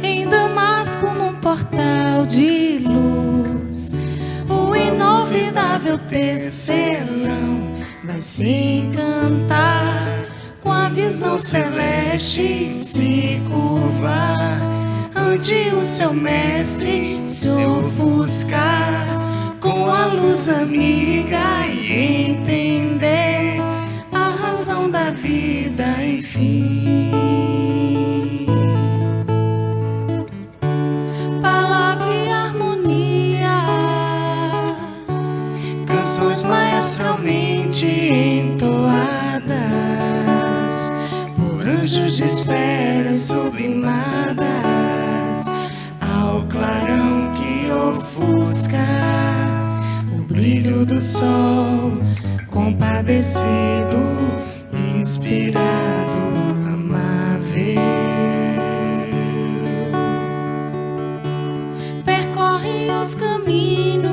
Em Damasco, num portal de luz, o inovidável tecelão vai se encantar com a visão celeste e se curvar ante o seu mestre, se ofuscar com a luz amiga e entender a razão da vida, enfim. Palavra e harmonia, Canções maestralmente entoadas por anjos de esferas sublimadas, ao clarão que ofusca o brilho do sol, compadecido, inspirado, amável. percorre os caminhos,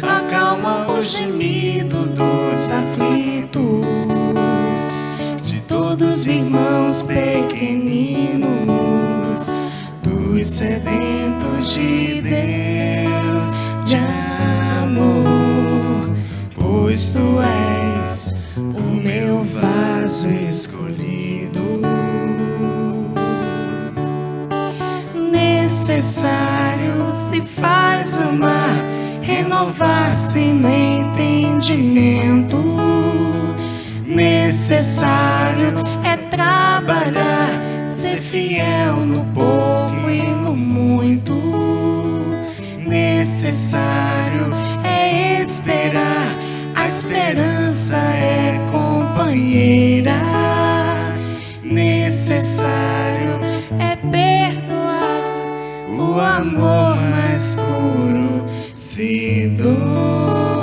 Acalma o gemido dos aflitos, de todos irmãos pequeninos, dos sedentos de Deus, de amor, pois tu és o meu vaso escolhido. necessário se faz amar, renovar-se no entendimento. Necessário é trabalhar, ser fiel no pouco e no muito. Necessário é esperar, a esperança é companheira. Necessário é perdoar, O amor mais puro se doa.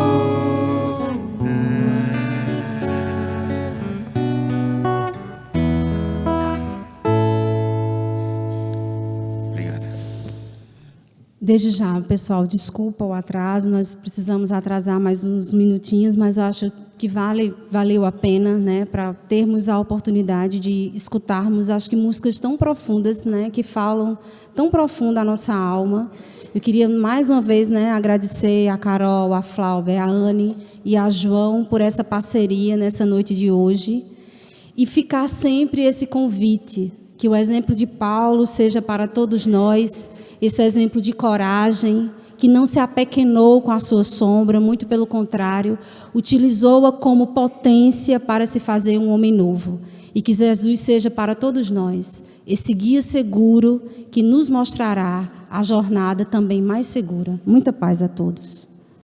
Obrigada. Desde já, pessoal, desculpa o atraso, nós precisamos atrasar mais uns minutinhos, mas eu acho que valeu a pena, né, para termos a oportunidade de escutarmos, acho que músicas tão profundas, né, que falam tão profundo a nossa alma. Eu queria mais uma vez, né, agradecer a Carol, a Flauber, a Anne e a João por essa parceria nessa noite de hoje e ficar sempre esse convite, que o exemplo de Paulo seja para todos nós, esse exemplo de coragem, que não se apequenou com a sua sombra, muito pelo contrário, utilizou-a como potência para se fazer um homem novo. E que Jesus seja para todos nós esse guia seguro que nos mostrará a jornada também mais segura. Muita paz a todos.